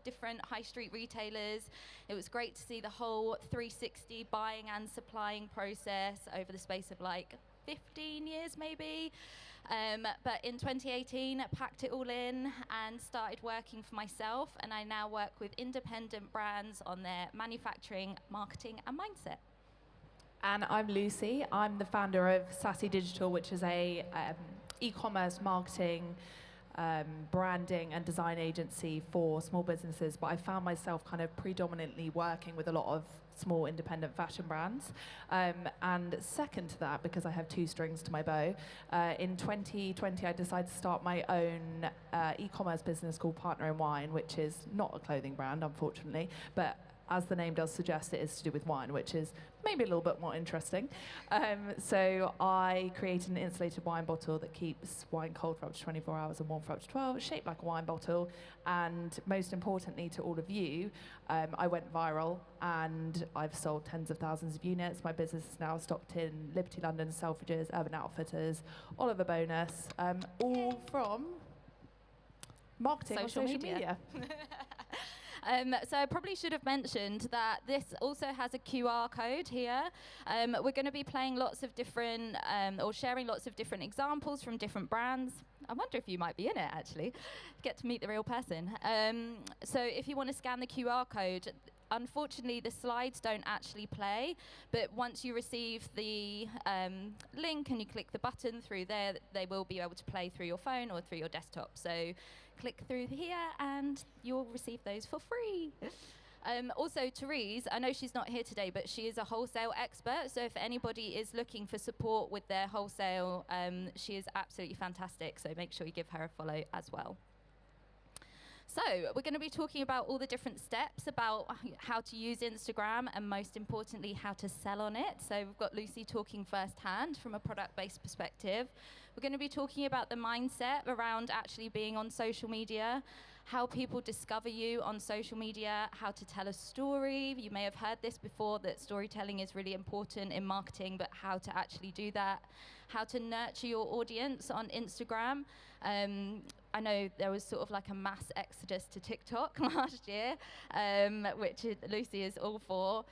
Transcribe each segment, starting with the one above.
different high street retailers. It was great to see the whole 360 buying and supplying process over the space of like 15 years maybe. But in 2018, I packed it all in and started working for myself, and I now work with independent brands on their manufacturing, marketing and mindset. And I'm Lucy. I'm the founder of Sassy Digital, which is a e-commerce marketing, branding and design agency for small businesses. But I found myself kind of predominantly working with a lot of small independent fashion brands. And second to that, because I have two strings to my bow, in 2020 I decided to start my own e-commerce business called Partner in Wine, which is not a clothing brand, unfortunately, but as the name does suggest, it is to do with wine, which is maybe a little bit more interesting. So I created an insulated wine bottle that keeps wine cold for up to 24 hours and warm for up to 12, shaped like a wine bottle. And most importantly to all of you, I went viral and I've sold tens of thousands of units. My business is now stocked in Liberty London, Selfridges, Urban Outfitters, Oliver Bonus, all from marketing on social media. So I probably should have mentioned that this also has a QR code here. We're going to be playing lots of different, or sharing lots of different examples from different brands. I wonder if you might be in it, actually. Get to meet the real person. So if you want to scan the QR code, unfortunately, the slides don't actually play, but once you receive the link and you click the button through there, they will be able to play through your phone or through your desktop. So click through here and you'll receive those for free. Also, Therese, I know she's not here today, but she is a wholesale expert. So if anybody is looking for support with their wholesale, she is absolutely fantastic. So make sure you give her a follow as well. So we're going to be talking about all the different steps about how to use Instagram and most importantly, how to sell on it. So we've got Lucy talking firsthand from a product-based perspective. We're going to be talking about the mindset around actually being on social media, how people discover you on social media, how to tell a story. You may have heard this before, that storytelling is really important in marketing, but how to actually do that, how to nurture your audience on Instagram. I know there was sort of like a mass exodus to TikTok last year, which Lucy is all for.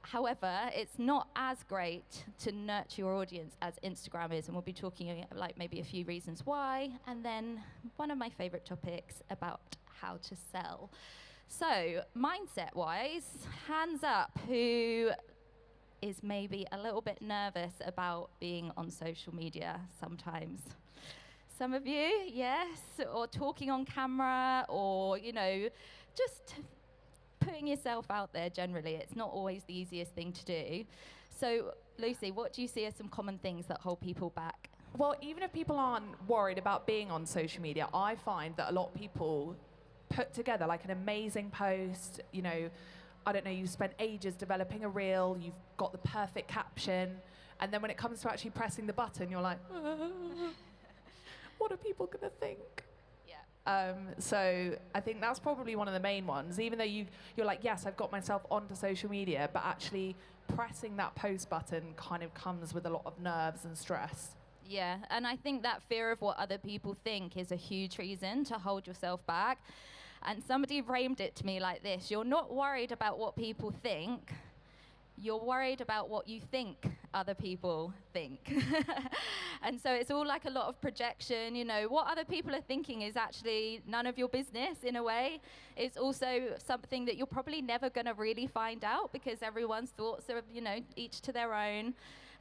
However, it's not as great to nurture your audience as Instagram is, and we'll be talking like maybe a few reasons why, and then one of my favorite topics about how to sell. So, mindset-wise, hands up who is maybe a little bit nervous about being on social media sometimes. Some of you, yes, or talking on camera, or, you know, just putting yourself out there generally. It's not always the easiest thing to do. So, Lucy, what do you see as some common things that hold people back? Well, even if people aren't worried about being on social media, I find that a lot of people put together like an amazing post, you know, I don't know, you spent ages developing a reel, you've got the perfect caption, and then when it comes to actually pressing the button, you're like, what are people going to think? Yeah. So I think that's probably one of the main ones. Even though you're like, yes, I've got myself onto social media, but actually pressing that post button kind of comes with a lot of nerves and stress. Yeah, and I think that fear of what other people think is a huge reason to hold yourself back. And somebody framed it to me like this: you're not worried about what people think, you're worried about what you think other people think. And so it's all like a lot of projection. You know, what other people are thinking is actually none of your business in a way. It's also something that you're probably never going to really find out, because everyone's thoughts are, you know, each to their own.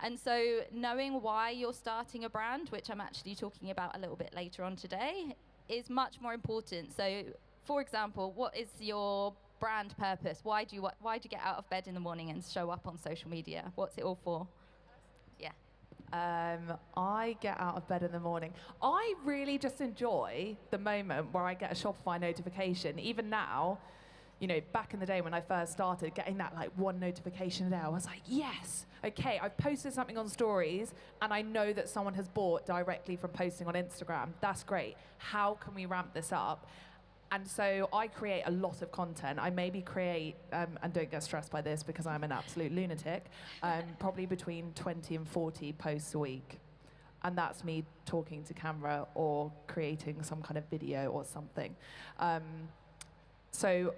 And so knowing why you're starting a brand, which I'm actually talking about a little bit later on today, is much more important. So, for example, what is your brand purpose? Why do you get out of bed in the morning and show up on social media? What's it all for? Yeah. I get out of bed in the morning. I really just enjoy the moment where I get a Shopify notification. Even now, you know, back in the day when I first started, getting that like one notification a day, I was like, yes, okay, I've posted something on stories and I know that someone has bought directly from posting on Instagram. That's great. How can we ramp this up? And so I create a lot of content. I maybe create, and don't get stressed by this because I'm an absolute lunatic, probably between 20 and 40 posts a week. And that's me talking to camera or creating some kind of video or something. So,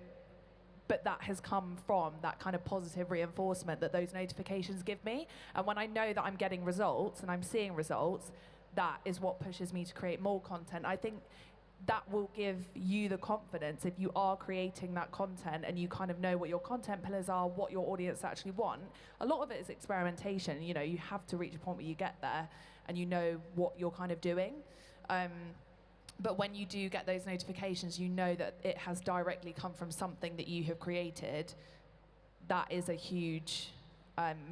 but that has come from that kind of positive reinforcement that those notifications give me. And when I know that I'm getting results and I'm seeing results, that is what pushes me to create more content. I think that will give you the confidence if you are creating that content and you kind of know what your content pillars are, what your audience actually want. A lot of it is experimentation. You know, you have to reach a point where you get there and you know what you're kind of doing. But when you do get those notifications, you know that it has directly come from something that you have created. That is a huge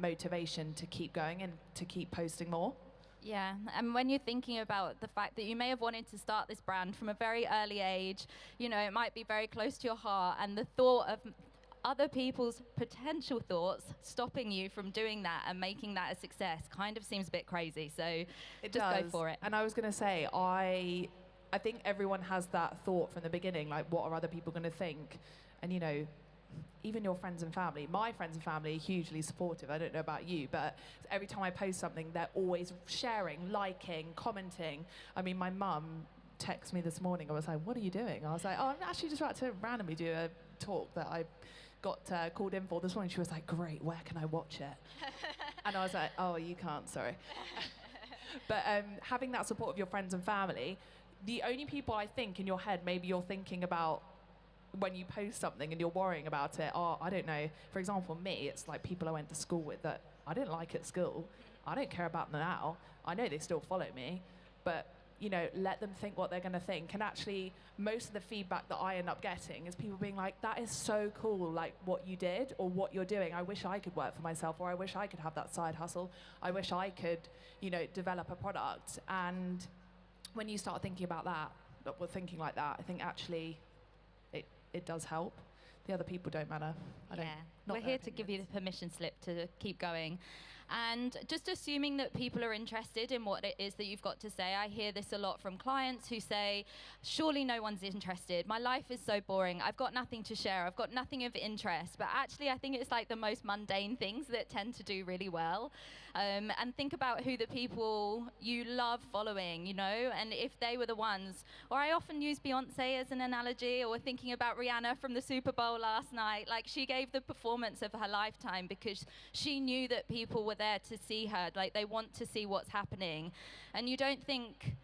motivation to keep going and to keep posting more. Yeah, and when you're thinking about the fact that you may have wanted to start this brand from a very early age, you know, it might be very close to your heart, and the thought of other people's potential thoughts stopping you from doing that and making that a success kind of seems a bit crazy. So It just does. go for it. And I was going to say, I think everyone has that thought from the beginning, like, what are other people going to think? And, you know, even your friends and family. My friends and family are hugely supportive. I don't know about you, but every time I post something, they're always sharing, liking, commenting. I mean, my mum texted me this morning. I was like, what are you doing? I was like, oh, I'm actually just about to randomly do a talk that I got called in for this morning. She was like, great, where can I watch it? And I was like, oh, you can't, sorry. But having that support of your friends and family, the only people I think in your head, maybe you're thinking about when you post something and you're worrying about it, are, I don't know, for example, me, it's like people I went to school with that I didn't like at school. I don't care about them now. I know they still follow me, but, you know, let them think what they're going to think. And actually, most of the feedback that I end up getting is people being like, that is so cool, like what you did or what you're doing. I wish I could work for myself, or I wish I could have that side hustle. I wish I could, you know, develop a product. And when you start thinking about that, or thinking like that, I think actually it does help. The other people don't matter. We're here to give you the permission slip to keep going. And just assuming that people are interested in what it is that you've got to say. I hear this a lot from clients who say, surely no one's interested. My life is so boring. I've got nothing to share. I've got nothing of interest. But actually, I think it's like the most mundane things that tend to do really well. And think about who the people you love following, you know, and if they were the ones. Or I often use Beyonce as an analogy, or thinking about Rihanna from the Super Bowl last night. Like, she gave the performance of her lifetime because she knew that people were there to see her, like they want to see what's happening. And you don't think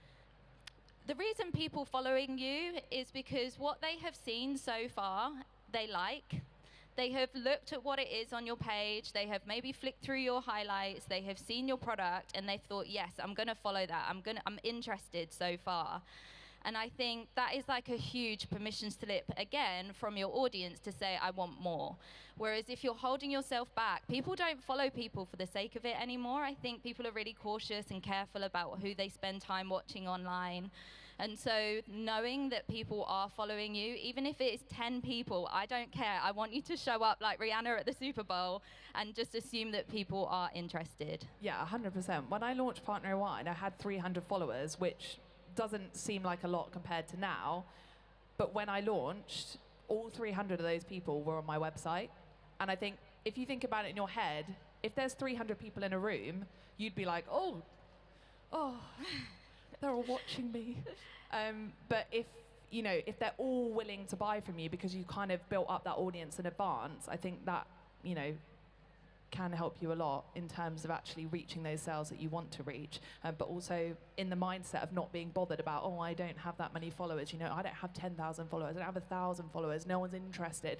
the reason people following you is because what they have seen so far they like. They have looked at what it is on your page, they have maybe flicked through your highlights, they have seen your product, and they've thought, yes, I'm going to follow that, I'm interested so far. And I think that is like a huge permission slip, again, from your audience to say, I want more. Whereas if you're holding yourself back, people don't follow people for the sake of it anymore. I think people are really cautious and careful about who they spend time watching online. And so knowing that people are following you, even if it's 10 people, I don't care. I want you to show up like Rihanna at the Super Bowl and just assume that people are interested. Yeah, 100%. When I launched Partner Wine, I had 300 followers, which doesn't seem like a lot compared to now, but when I launched, all 300 of those people were on my website. And I think if you think about it in your head, if there's 300 people in a room, you'd be like, oh, they're all watching me. But if they're all willing to buy from you because you kind of built up that audience in advance, I think that, you know, can help you a lot in terms of actually reaching those sales that you want to reach, but also in the mindset of not being bothered about, oh, I don't have that many followers, you know, I don't have 10,000 followers, I don't have 1,000 followers, no one's interested.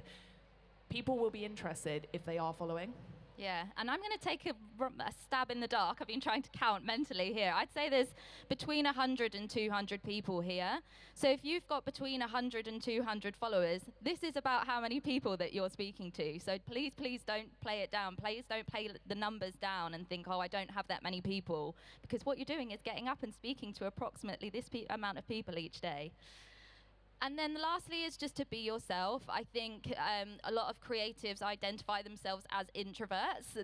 People will be interested if they are following. Yeah, and I'm going to take a stab in the dark. I've been trying to count mentally here. I'd say there's between 100 and 200 people here. So if you've got between 100 and 200 followers, this is about how many people that you're speaking to. So please, please don't play it down. Please don't play the numbers down and think, oh, I don't have that many people. Because what you're doing is getting up and speaking to approximately this amount of people each day. And then lastly is just to be yourself. I think a lot of creatives identify themselves as introverts.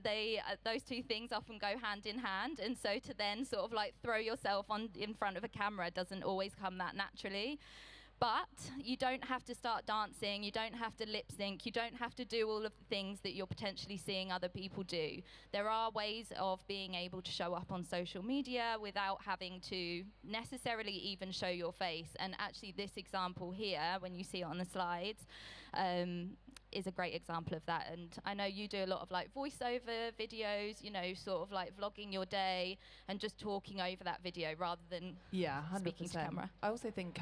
Those two things often go hand in hand. And so to then sort of like throw yourself in front of a camera doesn't always come that naturally. But you don't have to start dancing, you don't have to lip sync, you don't have to do all of the things that you're potentially seeing other people do. There are ways of being able to show up on social media without having to necessarily even show your face. And actually this example here, when you see it on the slides, is a great example of that. And I know you do a lot of like voiceover videos, you know, sort of like vlogging your day and just talking over that video rather than speaking to camera. I also think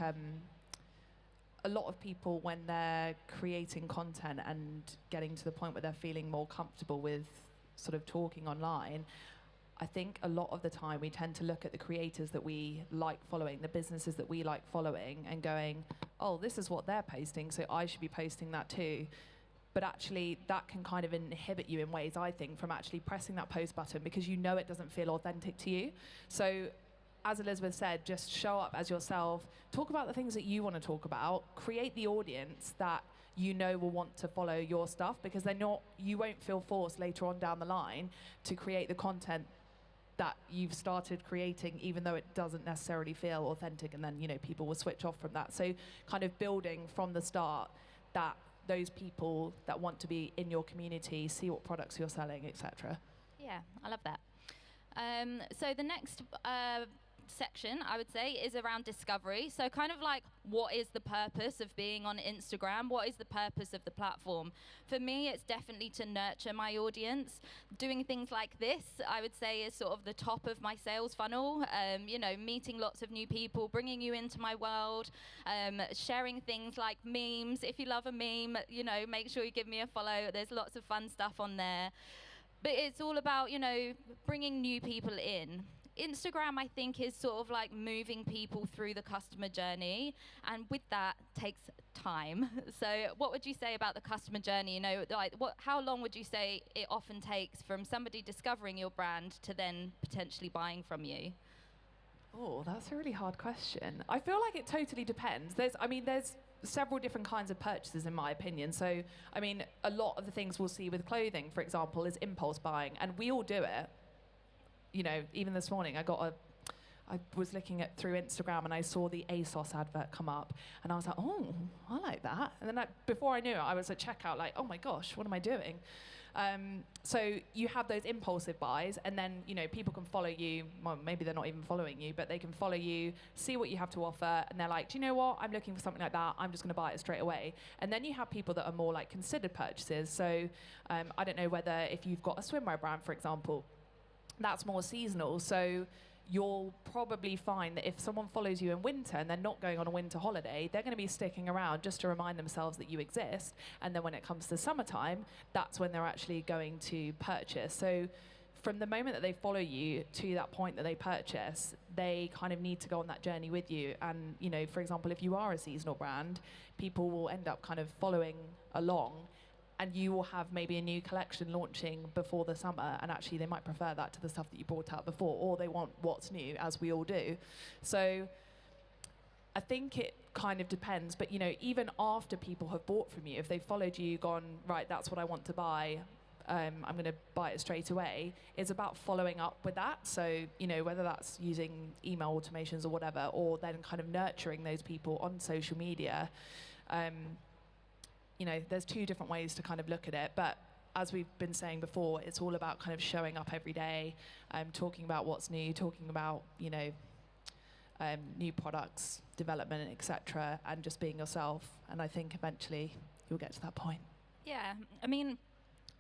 a lot of people, when they're creating content and getting to the point where they're feeling more comfortable with sort of talking online, I think a lot of the time we tend to look at the creators that we like following, the businesses that we like following, and going, oh, this is what they're posting, so I should be posting that too. But actually, that can kind of inhibit you in ways, I think, from actually pressing that post button, because you know it doesn't feel authentic to you. So as Elizabeth said, just show up as yourself, talk about the things that you want to talk about, create the audience that you know will want to follow your stuff, because you won't feel forced later on down the line to create the content that you've started creating, even though it doesn't necessarily feel authentic, and then, you know, people will switch off from that. So kind of building from the start that those people that want to be in your community, see what products you're selling, etc. Yeah, I love that. So the next section, I would say, is around discovery. So kind of like, what is the purpose of being on Instagram? What is the purpose of the platform? For me, it's definitely to nurture my audience. Doing things like this, I would say, is sort of the top of my sales funnel. You know, meeting lots of new people, bringing you into my world, sharing things like memes. If you love a meme, you know, make sure you give me a follow. There's lots of fun stuff on there. But it's all about, you know, bringing new people in. Instagram, I think, is sort of like moving people through the customer journey, and with that takes time. So what would you say about the customer journey? You know, like how long would you say it often takes from somebody discovering your brand to then potentially buying from you? Oh, that's a really hard question. I feel like it totally depends. There's several different kinds of purchases, in my opinion. So, I mean, a lot of the things we'll see with clothing, for example, is impulse buying, and we all do it. You know, even this morning, I was looking through Instagram and I saw the ASOS advert come up, and I was like, oh, I like that. And then before I knew it, I was at checkout like, oh my gosh, what am I doing? So you have those impulsive buys, and then, you know, people can follow you. Well, maybe they're not even following you, but they can follow you, see what you have to offer, and they're like, do you know what? I'm looking for something like that. I'm just going to buy it straight away. And then you have people that are more like considered purchases. So I don't know whether, if you've got a swimwear brand, for example, that's more seasonal. So you'll probably find that if someone follows you in winter and they're not going on a winter holiday, they're going to be sticking around just to remind themselves that you exist. And then when it comes to summertime, that's when they're actually going to purchase. So from the moment that they follow you to that point that they purchase, they kind of need to go on that journey with you. And, you know, for example, if you are a seasonal brand, people will end up kind of following along, and you will have maybe a new collection launching before the summer, and actually they might prefer that to the stuff that you brought out before, or they want what's new, as we all do. So I think it kind of depends, but, you know, even after people have bought from you, if they've followed you, gone, right, that's what I want to buy, I'm going to buy it straight away, it's about following up with that. So, you know, whether that's using email automations or whatever, or then kind of nurturing those people on social media. You know, there's two different ways to kind of look at it, but as we've been saying before, it's all about kind of showing up every day, talking about what's new, talking about, you know, new products, development, etc., and just being yourself. And I think eventually you'll get to that point. Yeah, I mean,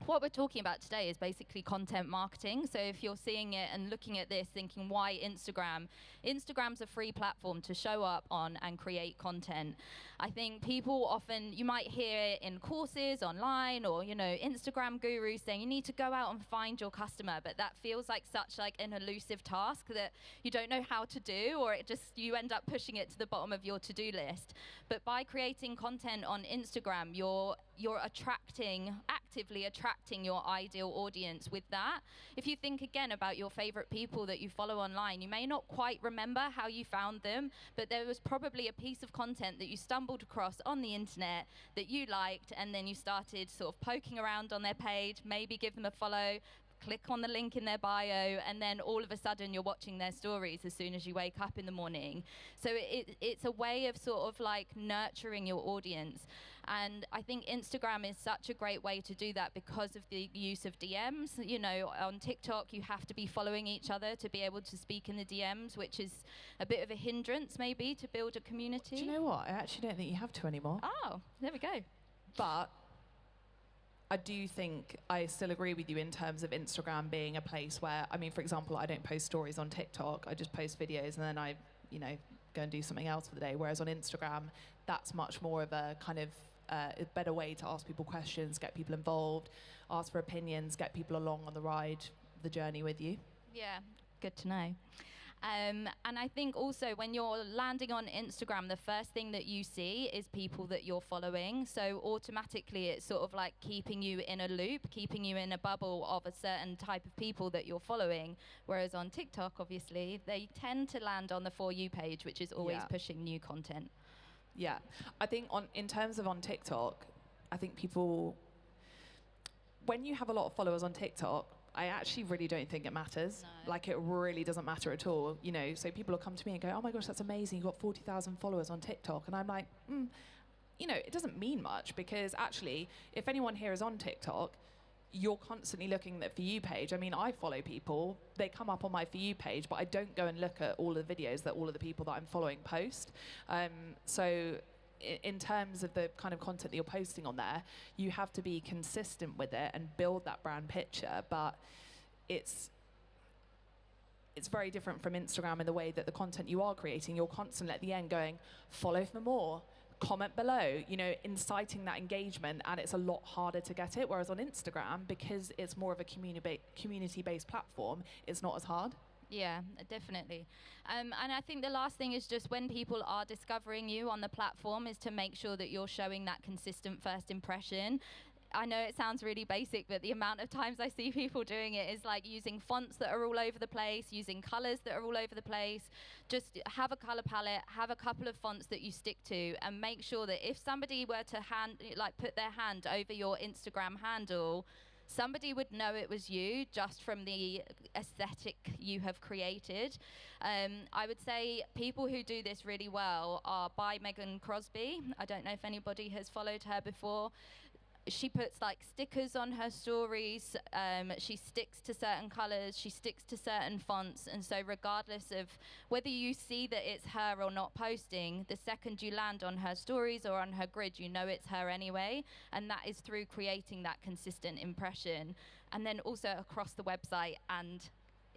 what we're talking about today is basically content marketing. So if you're seeing it and looking at this thinking, why Instagram? Instagram's a free platform to show up on and create content. I think people often, you might hear it in courses online, or, you know, Instagram gurus saying you need to go out and find your customer, but that feels like such like an elusive task that you don't know how to do, or it just, you end up pushing it to the bottom of your to-do list. But by creating content on Instagram, you're actively attracting your ideal audience with that. If you think again about your favorite people that you follow online, you may not quite remember how you found them, but there was probably a piece of content that you stumbled across on the internet that you liked, and then you started sort of poking around on their page, maybe give them a follow, click on the link in their bio, and then all of a sudden you're watching their stories as soon as you wake up in the morning. So it's a way of sort of like nurturing your audience. And I think Instagram is such a great way to do that because of the use of DMs. You know, on TikTok, you have to be following each other to be able to speak in the DMs, which is a bit of a hindrance maybe to build a community. Do you know what? I actually don't think you have to anymore. Oh, there we go. But I do think I still agree with you in terms of Instagram being a place where, I mean, for example, I don't post stories on TikTok. I just post videos and then I, you know, go and do something else for the day. Whereas on Instagram, that's much more of a kind of a better way to ask people questions, get people involved, ask for opinions, get people along on the ride, the journey with you. Yeah, good to know. And I think also when you're landing on Instagram, the first thing that you see is people that you're following. So automatically it's sort of like keeping you in a loop, keeping you in a bubble of a certain type of people that you're following. Whereas on TikTok, obviously, they tend to land on the For You page, which is always pushing new content. Yeah, I think in terms of on TikTok, I think people, when you have a lot of followers on TikTok, I actually really don't think it matters. No. Like, it really doesn't matter at all. You know, so people will come to me and go, oh my gosh, that's amazing. You've got 40,000 followers on TikTok. And I'm like, you know, it doesn't mean much because actually, if anyone here is on TikTok, you're constantly looking at the For You page. I mean, I follow people, they come up on my For You page, but I don't go and look at all of the videos that all of the people that I'm following post. So in terms of the kind of content that you're posting on there, you have to be consistent with it and build that brand picture. But it's very different from Instagram in the way that the content you are creating, you're constantly at the end going, follow for more, comment below, you know, inciting that engagement, and it's a lot harder to get it. Whereas on Instagram, because it's more of a community-based platform, it's not as hard. Yeah, definitely. And I think the last thing is just when people are discovering you on the platform is to make sure that you're showing that consistent first impression. I know it sounds really basic, but the amount of times I see people doing it is like using fonts that are all over the place, using colors that are all over the place. Just have a color palette, have a couple of fonts that you stick to, and make sure that if somebody were to put their hand over your Instagram handle, somebody would know it was you just from the aesthetic you have created. I would say people who do this really well are by Megan Crosby. I don't know if anybody has followed her before. She puts like stickers on her stories, she sticks to certain colors, she sticks to certain fonts, and so regardless of whether you see that it's her or not posting, the second you land on her stories or on her grid, you know it's her anyway, and that is through creating that consistent impression. And then also across the website and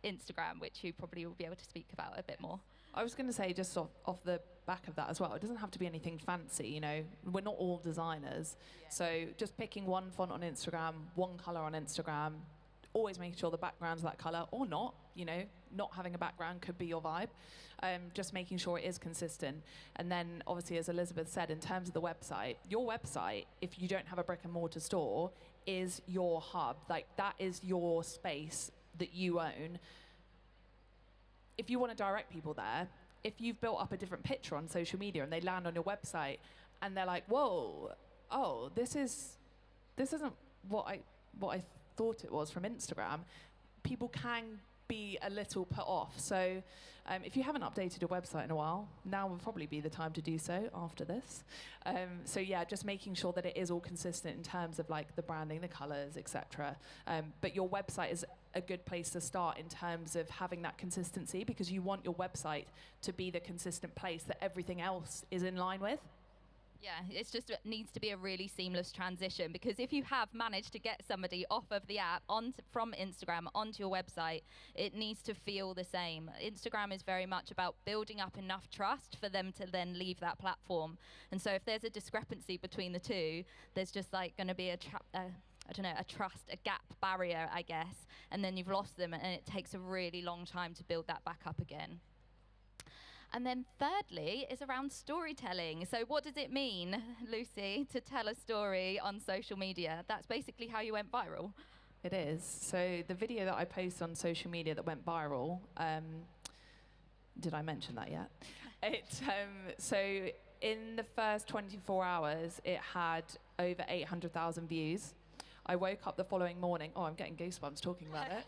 Instagram, which you probably will be able to speak about a bit more. I was going to say, just off the back of that as well, it doesn't have to be anything fancy, you know, we're not all designers. Yeah. So just picking one font on Instagram, one color on Instagram, always making sure the background's that color, or not, you know, not having a background could be your vibe. Just making sure it is consistent. And then obviously, as Elizabeth said, in terms of the website, your website, if you don't have a brick and mortar store, is your hub. Like, that is your space that you own. If you want to direct people there, if you've built up a different picture on social media and they land on your website and they're like, whoa, oh, this isn't what I thought it was from Instagram, people can be a little put off. So if you haven't updated your website in a while, now would probably be the time to do so after this. So yeah, just making sure that it is all consistent in terms of like the branding, the colors, etc. But your website is a good place to start in terms of having that consistency, because you want your website to be the consistent place that everything else is in line with. Yeah, it's just, it needs to be a really seamless transition, because if you have managed to get somebody off of the app from Instagram onto your website, it needs to feel the same. Instagram is very much about building up enough trust for them to then leave that platform. And so if there's a discrepancy between the two, there's just like going to be a trust, a gap barrier, I guess, and then you've lost them, and it takes a really long time to build that back up again. And then thirdly is around storytelling. So what does it mean, Lucy, to tell a story on social media? That's basically how you went viral. It is. So the video that I posted on social media that went viral, did I mention that yet? So in the first 24 hours, it had over 800,000 views. I woke up the following morning. Oh, I'm getting goosebumps talking about it.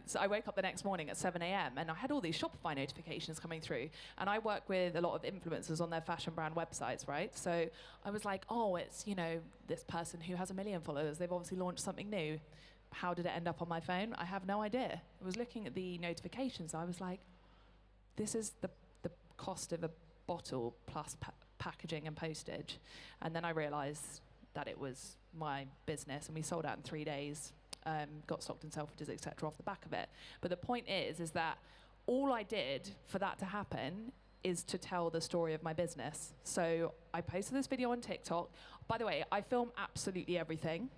So I woke up the next morning at 7 a.m. and I had all these Shopify notifications coming through. And I work with a lot of influencers on their fashion brand websites, right? So I was like, oh, it's, this person who has 1 million followers. They've obviously launched something new. How did it end up on my phone? I have no idea. I was looking at the notifications. I was like, this is the cost of a bottle plus packaging and postage. And then I realized that it was my business, and we sold out in 3 days. Got stocked in Selfridges, etc. off the back of it. But the point is that all I did for that to happen is to tell the story of my business. So I posted this video on TikTok. By the way, I film absolutely everything.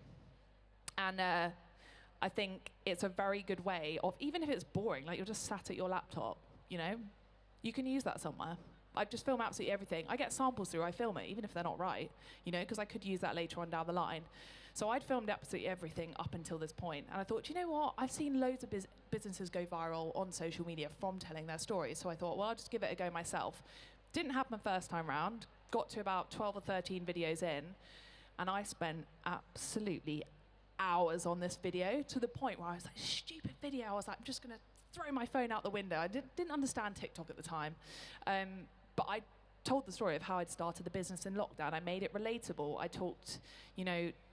And I think it's a very good way of, even if it's boring, like you're just sat at your laptop, you can use that somewhere. I just film absolutely everything. I get samples through, I film it, even if they're not right, because I could use that later on down the line. So I'd filmed absolutely everything up until this point. And I thought, you know what? I've seen loads of businesses go viral on social media from telling their stories. So I thought, well, I'll just give it a go myself. Didn't happen first time round. Got to about 12 or 13 videos in. And I spent absolutely hours on this video, to the point where I was like, stupid video. I was like, I'm just going to throw my phone out the window. I didn't understand TikTok at the time. But I told the story of how I'd started the business in lockdown. I made it relatable. I talked,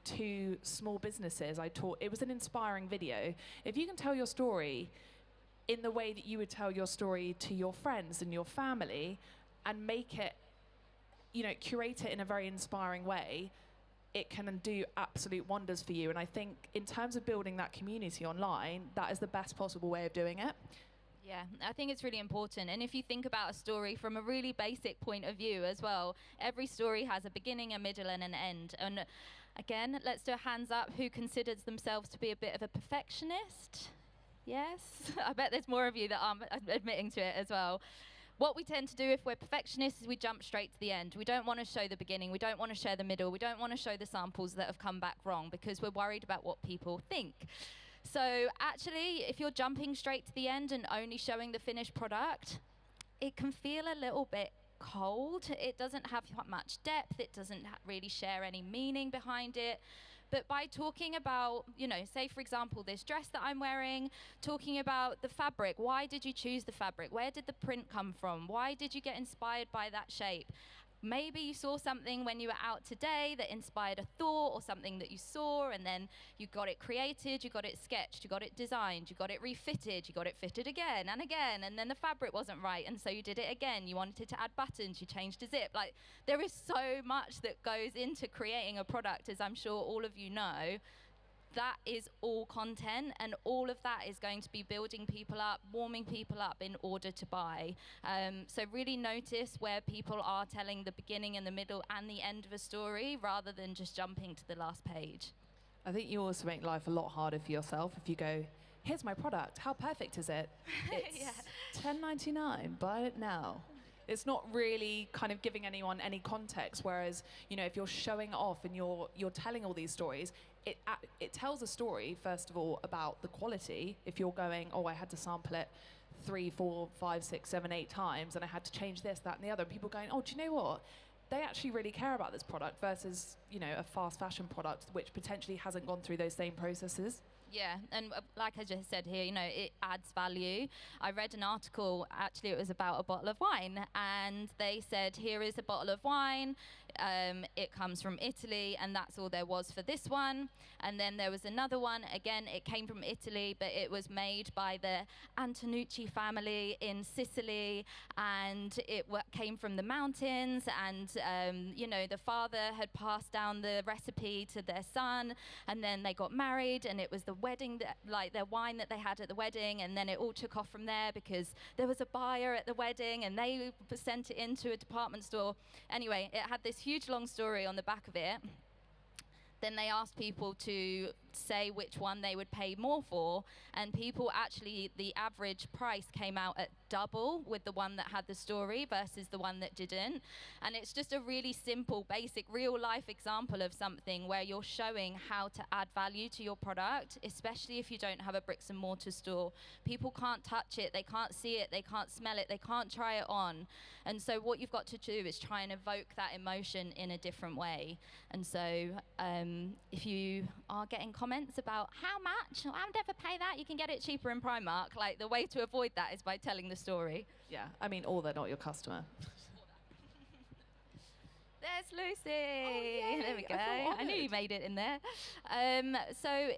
to small businesses. It was an inspiring video. If you can tell your story in the way that you would tell your story to your friends and your family, and make it, curate it in a very inspiring way, it can do absolute wonders for you. And I think in terms of building that community online, that is the best possible way of doing it. Yeah, I think it's really important. And if you think about a story from a really basic point of view as well, every story has a beginning, a middle, and an end. And again, let's do a hands up who considers themselves to be a bit of a perfectionist. Yes? I bet there's more of you that aren't admitting to it as well. What we tend to do if we're perfectionists is we jump straight to the end. We don't want to show the beginning. We don't want to show the middle. We don't want to show the samples that have come back wrong, because we're worried about what people think. So actually, if you're jumping straight to the end and only showing the finished product, it can feel a little bit cold. It doesn't have much depth. It doesn't really share any meaning behind it. But by talking about, say, for example, this dress that I'm wearing, talking about the fabric. Why did you choose the fabric? Where did the print come from? Why did you get inspired by that shape? Maybe you saw something when you were out today that inspired a thought, or something that you saw, and then you got it created, you got it sketched, you got it designed, you got it refitted, you got it fitted again, and then the fabric wasn't right, and so you did it again. You wanted to add buttons, you changed a zip. Like, there is so much that goes into creating a product, as I'm sure all of you know. That is all content, and all of that is going to be building people up, warming people up in order to buy. So really notice where people are telling the beginning and the middle and the end of a story, rather than just jumping to the last page. I think you also make life a lot harder for yourself if you go, here's my product, how perfect is it? It's $10.99, buy it now. It's not really kind of giving anyone any context, whereas, if you're showing off and you're telling all these stories, it tells a story, first of all, about the quality. If you're going, oh, I had to sample it 3, 4, 5, 6, 7, 8 times, and I had to change this, that, and the other, and people going, oh, do you know what? They actually really care about this product versus, a fast fashion product which potentially hasn't gone through those same processes. Yeah, and like I just said here, it adds value. I read an article, actually it was about a bottle of wine, and they said, here is a bottle of wine, it comes from Italy, and that's all there was for this one. And then there was another one, again, it came from Italy, but it was made by the Antonucci family in Sicily, and it came from the mountains, and the father had passed down the recipe to their son, and then they got married, and it was the wedding, their wine that they had at the wedding, and then it all took off from there because there was a buyer at the wedding, and they sent it into a department store. Anyway, it had this huge long story on the back of it. Then they asked people to say which one they would pay more for, and people actually, the average price came out at double with the one that had the story versus the one that didn't. And it's just a really simple, basic, real life example of something where you're showing how to add value to your product, especially if you don't have a bricks and mortar store. People can't touch it, they can't see it, they can't smell it, they can't try it on. And so what you've got to do is try and evoke that emotion in a different way. And so if you are getting comments about how much, I'll never pay that, you can get it cheaper in Primark, like the way to avoid that is by telling the story. Yeah, I mean, or they're not your customer. There's Lucy. Oh, there we go. I I knew you made it in there. So,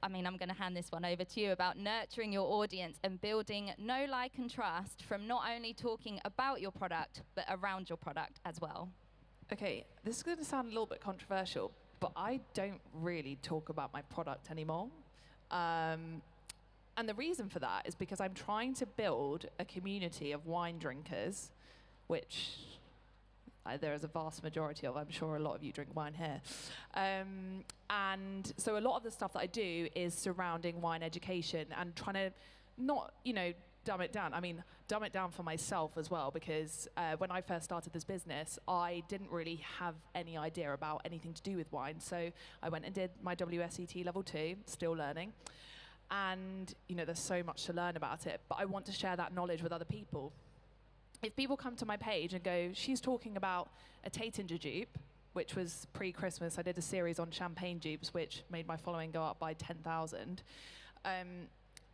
I mean, I'm going to hand this one over to you about nurturing your audience and building know, like, and trust from not only talking about your product, but around your product as well. Okay, this is going to sound a little bit controversial, but I don't really talk about my product anymore. And the reason for that is because I'm trying to build a community of wine drinkers, which there is a vast majority of. I'm sure a lot of you drink wine here. And so a lot of the stuff that I do is surrounding wine education and trying to not, dumb it down. I mean, dumb it down for myself as well, because when I first started this business, I didn't really have any idea about anything to do with wine. So I went and did my WSET level 2, still learning. And, there's so much to learn about it, but I want to share that knowledge with other people. If people come to my page and go, she's talking about a Taittinger dupe, which was pre-Christmas, I did a series on champagne dupes, which made my following go up by 10,000.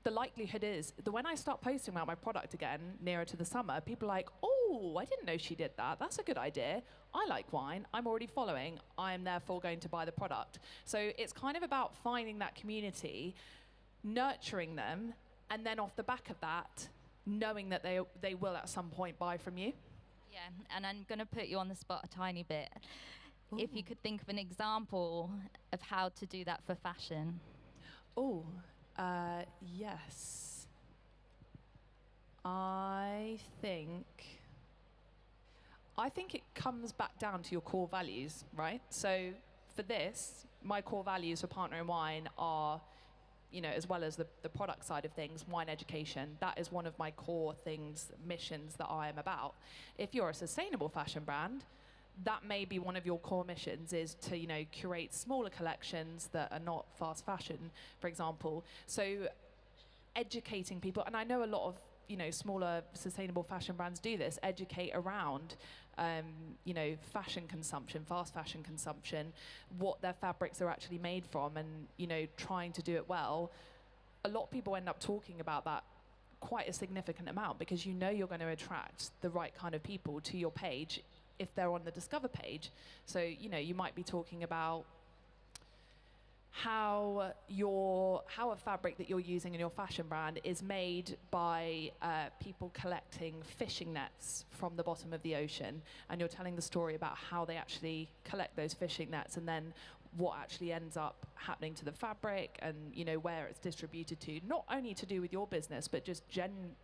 The likelihood is that when I start posting about my product again, nearer to the summer, people are like, oh, I didn't know she did that. That's a good idea. I like wine. I'm already following. I am therefore going to buy the product. So it's kind of about finding that community, nurturing them, and then off the back of that, knowing that they will at some point buy from you. Yeah, and I'm going to put you on the spot a tiny bit. Ooh. If you could think of an example of how to do that for fashion. Oh, yes. I think it comes back down to your core values, right? So for this, my core values for Partner in Wine are, as well as the product side of things, wine education. That is one of my core things, missions that I am about. If you're a sustainable fashion brand, that may be one of your core missions, is to, curate smaller collections that are not fast fashion, for example. So educating people, and I know a lot of, smaller sustainable fashion brands do this, educate around, fashion consumption, fast fashion consumption, what their fabrics are actually made from, and, trying to do it well. A lot of people end up talking about that quite a significant amount, because you're going to attract the right kind of people to your page if they're on the Discover page. So, you might be talking about how a fabric that you're using in your fashion brand is made by people collecting fishing nets from the bottom of the ocean, and you're telling the story about how they actually collect those fishing nets, and then what actually ends up happening to the fabric, and where it's distributed to, not only to do with your business, but just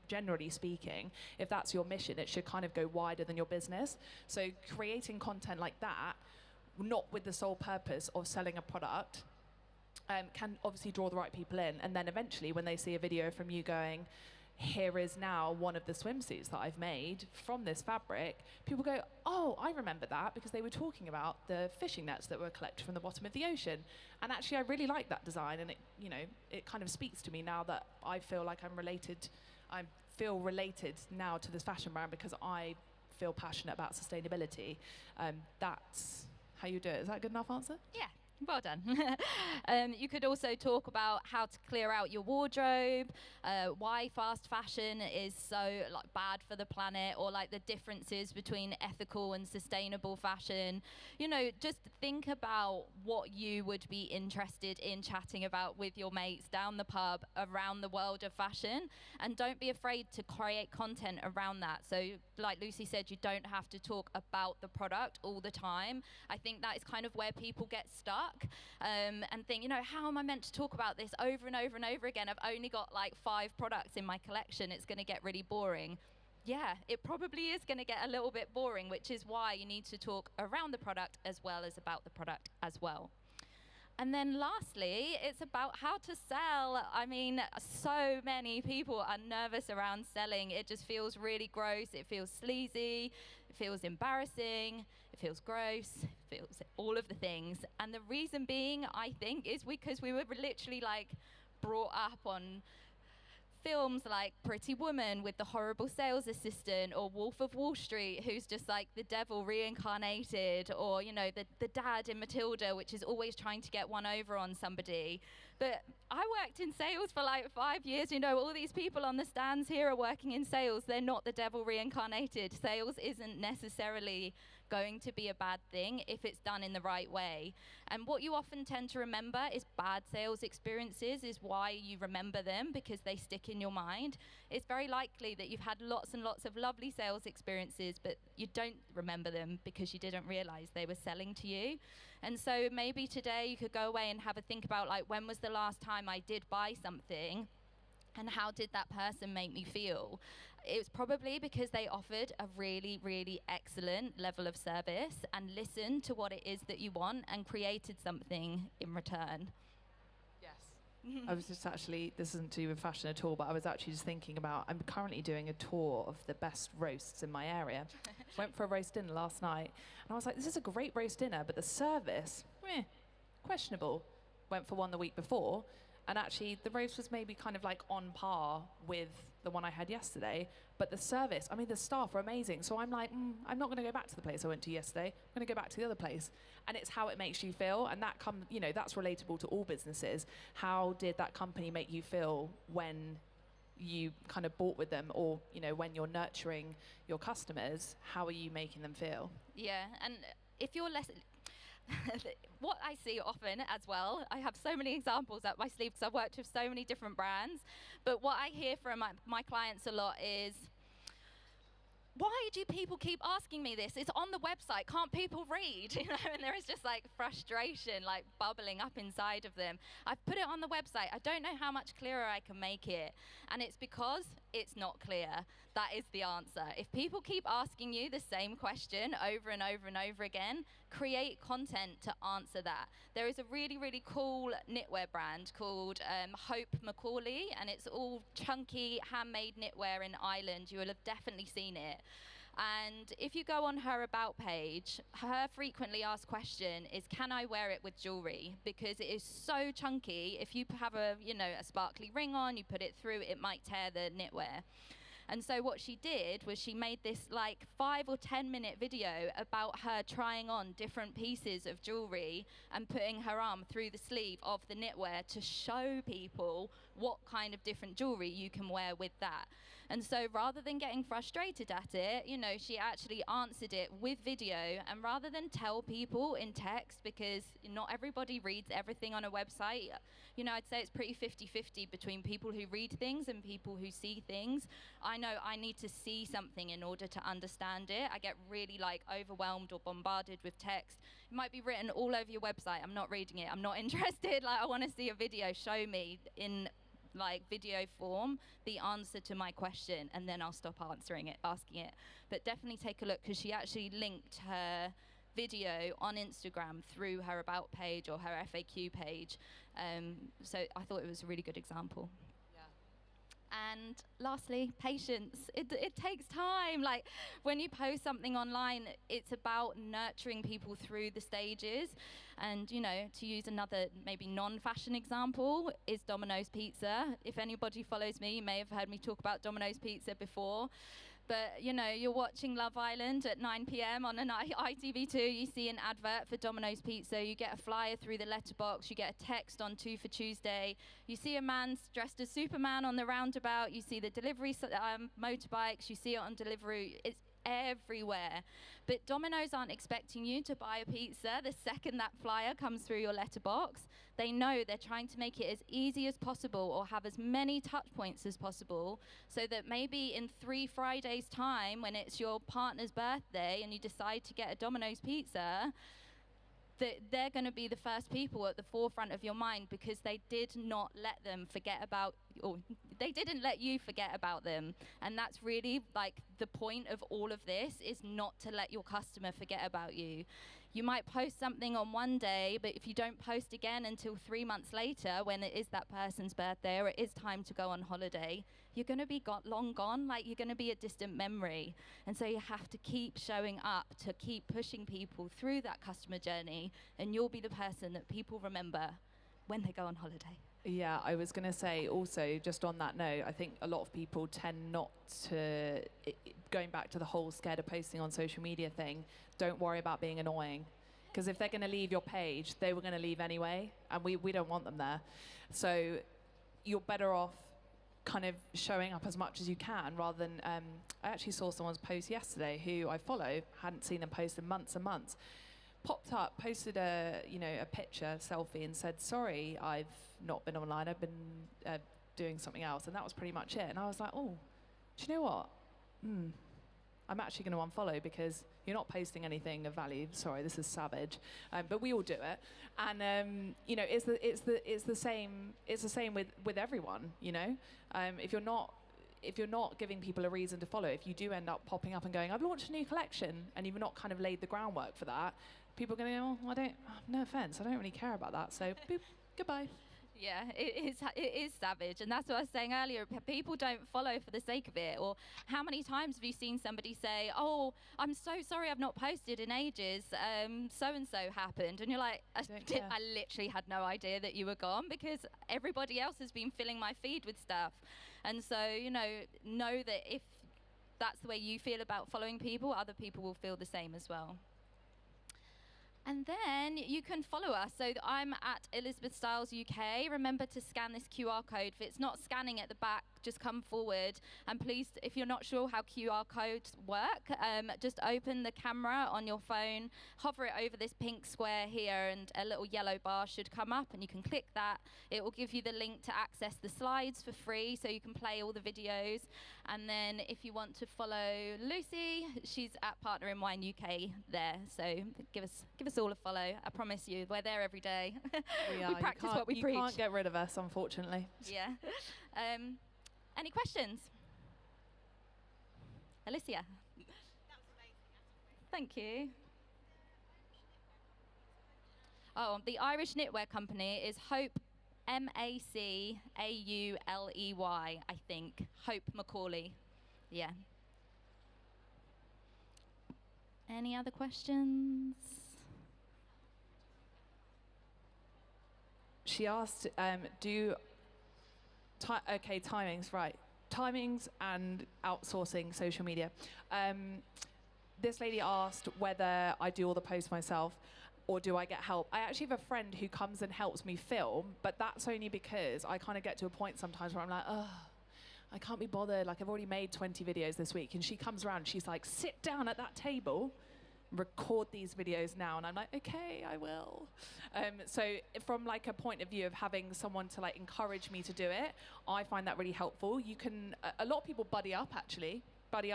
generally speaking. If that's your mission, it should kind of go wider than your business. So creating content like that, not with the sole purpose of selling a product, can obviously draw the right people in. And then eventually when they see a video from you going, here is now one of the swimsuits that I've made from this fabric, people go, oh, I remember that, because they were talking about the fishing nets that were collected from the bottom of the ocean. And actually I really like that design, and it kind of speaks to me now that I feel like I feel related now to this fashion brand, because I feel passionate about sustainability. That's how you do it. Is that a good enough answer? Yeah. Well done. You could also talk about how to clear out your wardrobe, why fast fashion is so bad for the planet, or the differences between ethical and sustainable fashion. Just think about what you would be interested in chatting about with your mates down the pub around the world of fashion, and don't be afraid to create content around that. So like Lucy said, you don't have to talk about the product all the time. I think that is kind of where people get stuck. And think, how am I meant to talk about this over and over and over again? I've only got 5 products in my collection. It's going to get really boring. Yeah, it probably is going to get a little bit boring, which is why you need to talk around the product as well as about the product as well. And then lastly, it's about how to sell. I mean, so many people are nervous around selling. It just feels really gross. It feels sleazy. It feels embarrassing. It feels gross. It feels all of the things. And the reason being, I think, is because we were literally like brought up on films like Pretty Woman with the horrible sales assistant, or Wolf of Wall Street, who's just like the devil reincarnated, or, you know, the dad in Matilda, which is always trying to get one over on somebody. But I worked in sales for like 5 years. You know, all these people on the stands here are working in sales. They're not the devil reincarnated. Sales isn't necessarily going to be a bad thing if it's done in the right way. And what you often tend to remember is bad sales experiences is why you remember them, because they stick in your mind. It's very likely that you've had lots and lots of lovely sales experiences, but you don't remember them because you didn't realize they were selling to you. And so maybe today you could go away and have a think about, like, when was the last time I did buy something? And how did that person make me feel? It was probably because they offered a really, really excellent level of service and listened to what it is that you want and created something in return. Yes. I was just actually, this isn't to do with fashion at all, but I was actually just thinking about, I'm currently doing a tour of the best roasts in my area. Went for a roast dinner last night, and I was like, this is a great roast dinner, but the service, questionable. Went for one the week before, and actually the roast was maybe kind of like on par with the one I had yesterday, but the service, I mean, the staff were amazing. So I'm like, I'm not going to go back to the place I went to yesterday. I'm going to go back to the other place. And it's how it makes you feel, and that that's relatable to all businesses. How did that company make you feel when you kind of bought with them, or, you know, when you're nurturing your customers, how are you making them feel? Yeah, and if you're less... what I see often as well, I have so many examples up my sleeve because I've worked with so many different brands, but what I hear from my clients a lot is, why do people keep asking me this? It's on the website. Can't people read? You know, and there is just like frustration, like bubbling up inside of them. I've put it on the website. I don't know how much clearer I can make it. And it's because it's not clear. That is the answer. If people keep asking you the same question over and over and over again, create content to answer that. There is a really, really cool knitwear brand called Hope Macaulay, and it's all chunky handmade knitwear in Ireland. You will have definitely seen it. And if you go on her About page, her frequently asked question is, can I wear it with jewelry? Because it is so chunky. If you have a sparkly ring on, you put it through, it might tear the knitwear. And so what she did was she made this like 5 or 10 minute video about her trying on different pieces of jewelry and putting her arm through the sleeve of the knitwear to show people what kind of different jewelry you can wear with that. And so rather than getting frustrated at it, you know, she actually answered it with video, and rather than tell people in text, because not everybody reads everything on a website, you know, I'd say it's pretty 50-50 between people who read things and people who see things. I know I need to see something in order to understand it. I get really like overwhelmed or bombarded with text. It might be written all over your website. I'm not reading it. I'm not interested. Like, I want to see a video. Show me in like video form the answer to my question, and then I'll stop asking it. But definitely take a look, because she actually linked her video on Instagram through her About page or her FAQ page. So I thought it was a really good example. And lastly, patience. It takes time. Like, when you post something online, it's about nurturing people through the stages. And, you know, to use another maybe non-fashion example is Domino's Pizza. If anybody follows me, you may have heard me talk about Domino's Pizza before. But, you know, you're watching Love Island at 9 p.m. on an ITV2, you see an advert for Domino's Pizza, you get a flyer through the letterbox, you get a text on 2 for Tuesday, you see a man dressed as Superman on the roundabout, you see the delivery motorbikes, you see it on Deliveroo, it's everywhere. But Domino's aren't expecting you to buy a pizza the second that flyer comes through your letterbox. They know they're trying to make it as easy as possible, or have as many touch points as possible, so that maybe in 3 Fridays' time, when it's your partner's birthday and you decide to get a Domino's pizza, that they're going to be the first people at the forefront of your mind, because they did not let them forget about, or they didn't let you forget about them. And that's really like the point of all of this, is not to let your customer forget about you. You might post something on one day, but if you don't post again until 3 months later, when it is that person's birthday or it is time to go on holiday, you're going to be long gone. Like, you're going to be a distant memory. And so you have to keep showing up, to keep pushing people through that customer journey, and you'll be the person that people remember when they go on holiday. Yeah, I was going to say also, just on that note, I think a lot of people tend not to, going back to the whole scared of posting on social media thing, don't worry about being annoying. Because if they're going to leave your page, they were going to leave anyway, and we don't want them there. So you're better off kind of showing up as much as you can, rather than, I actually saw someone's post yesterday who I follow, hadn't seen them post in months and months, popped up, posted a picture, selfie, and said, sorry, I've not been online, I've been doing something else, and that was pretty much it. And I was like, oh, do you know what? I'm actually going to unfollow, because you're not posting anything of value. Sorry, this is savage, but we all do it. And it's the same with everyone. If you're not giving people a reason to follow, if you do end up popping up and going, I've launched a new collection, and you've not kind of laid the groundwork for that, people are going to go, no offense, I don't really care about that, so boop, goodbye. Yeah, it is savage. And that's what I was saying earlier. People don't follow for the sake of it. Or how many times have you seen somebody say, oh, I'm so sorry I've not posted in ages, so-and-so happened. And you're like, I literally had no idea that you were gone, because everybody else has been filling my feed with stuff. And so, know that if that's the way you feel about following people, other people will feel the same as well. And then you can follow us. So I'm at Elizabeth Stiles UK. Remember to scan this QR code. If it's not scanning at the back, just come forward. And please, if you're not sure how QR codes work, just open the camera on your phone, hover it over this pink square here, and a little yellow bar should come up, and you can click that. It will give you the link to access the slides for free, so you can play all the videos. And then if you want to follow Lucy, she's at Partner in Wine UK there. So give us all a follow. I promise you, we're there every day. We are. We practice what we preach. You can't get rid of us, unfortunately. Yeah. Any questions? Alicia? That was amazing. Thank you. Oh, the Irish knitwear company is Hope, Macauley, I think. Hope Macauley. Yeah. Any other questions? She asked, timings, right. Timings and outsourcing social media. This lady asked whether I do all the posts myself or do I get help. I actually have a friend who comes and helps me film, but that's only because I kind of get to a point sometimes where I'm like, oh, I can't be bothered. Like, I've already made 20 videos this week. And she comes around, she's like, sit down at that table, record these videos now. And I'm like, okay, I will. So from like a point of view of having someone to like encourage me to do it, I find that really helpful. You can, a lot of people buddy up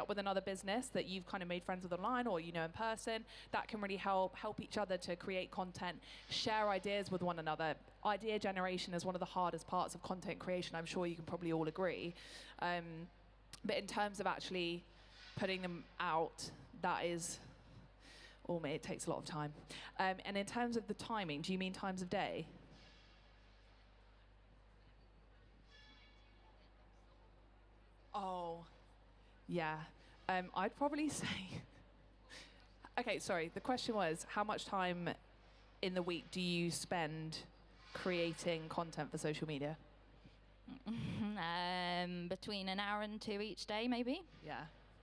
with another business that you've kind of made friends with online or in person. That can really help each other to create content, share ideas with one another. Idea generation is one of the hardest parts of content creation. I'm sure you can probably all agree. But in terms of actually putting them out, that is, it takes a lot of time. And in terms of the timing, do you mean times of day? Oh, yeah. I'd probably say... Okay, sorry. The question was, how much time in the week do you spend creating content for social media? Between an hour and 2 each day, maybe. Yeah.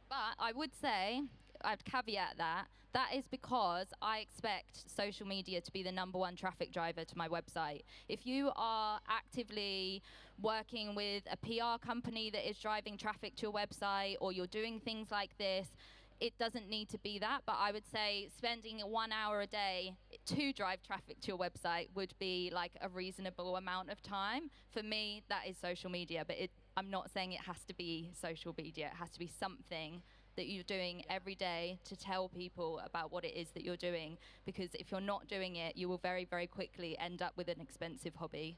But I would say, I'd caveat that is because I expect social media to be the #1 traffic driver to my website. If you are actively working with a PR company that is driving traffic to your website, or you're doing things like this, it doesn't need to be that. But I would say spending 1 hour a day to drive traffic to your website would be like a reasonable amount of time. For me, that is social media, but I'm not saying it has to be social media. It has to be something that you're doing every day to tell people about what it is that you're doing, because if you're not doing it, you will very, very quickly end up with an expensive hobby.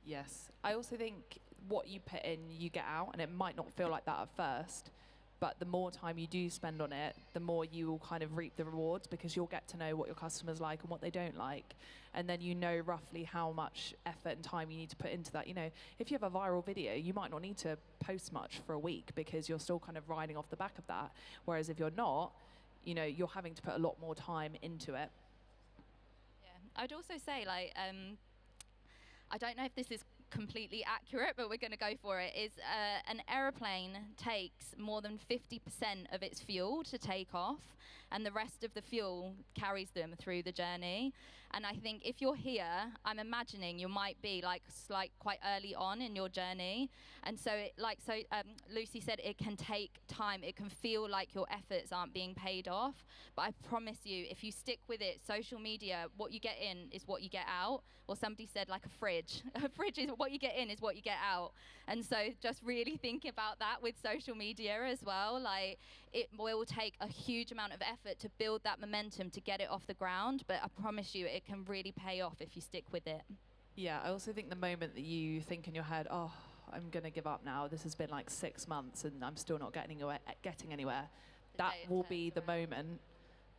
Yes. I also think what you put in, you get out, and it might not feel like that at first. But the more time you do spend on it, the more you will kind of reap the rewards, because you'll get to know what your customers like and what they don't like. And then you know roughly how much effort and time you need to put into that. You know, if you have a viral video, you might not need to post much for a week because you're still kind of riding off the back of that. Whereas if you're not, you know, you're having to put a lot more time into it. Yeah, I'd also say, like, I don't know if this is completely accurate, but we're going to go for it, is an aeroplane takes more than 50% of its fuel to take off, and the rest of the fuel carries them through the journey. And I think if you're here, I'm imagining you might be like quite early on in your journey, and so Lucy said, it can take time. It can feel like your efforts aren't being paid off, but I promise you, if you stick with it, social media, what you get in is what you get out. Or somebody said, like a fridge. A fridge is what you get in is what you get out. And so just really think about that with social media as well. Like, it will take a huge amount of effort to build that momentum to get it off the ground, but I promise you it can really pay off if you stick with it. Yeah, I also think the moment that you think in your head, oh, I'm going to give up now, this has been like 6 months and I'm still not getting anywhere, that will be the moment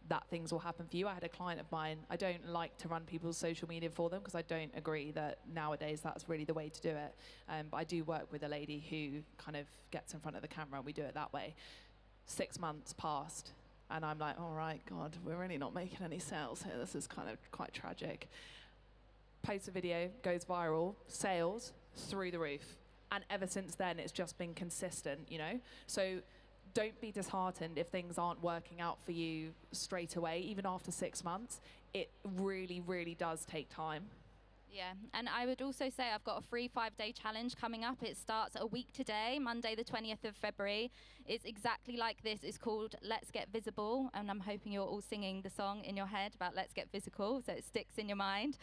that things will happen for you. I had a client of mine, I don't like to run people's social media for them because I don't agree that nowadays that's really the way to do it. But I do work with a lady who kind of gets in front of the camera and we do it that way. 6 months passed and I'm like, all right, God, we're really not making any sales here. This is kind of quite tragic. Posts a video, goes viral, sales through the roof. And ever since then, it's just been consistent, you know? So don't be disheartened if things aren't working out for you straight away, even after 6 months. It really, really does take time. Yeah, and I would also say I've got a free 5-day challenge coming up. It starts a week today, Monday the 20th of February. It's exactly like this. It's called Let's Get Visible, and I'm hoping you're all singing the song in your head about Let's Get Physical, so it sticks in your mind.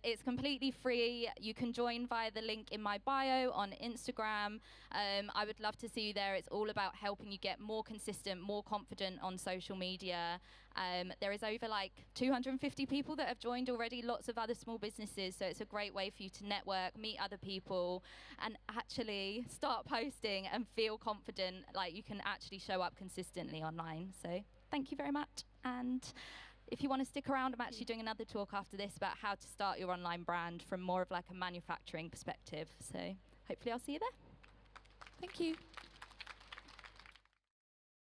It's completely free. You can join via the link in my bio on Instagram. I would love to see you there. It's all about helping you get more consistent, more confident on social media. There is over like 250 people that have joined already, lots of other small businesses, so it's a great way for you to network, meet other people, and actually start posting and feel confident, like you can actually show up consistently online. So thank you very much. And if you want to stick around, I'm actually doing another talk after this about how to start your online brand from more of like a manufacturing perspective. So hopefully I'll see you there. Thank you.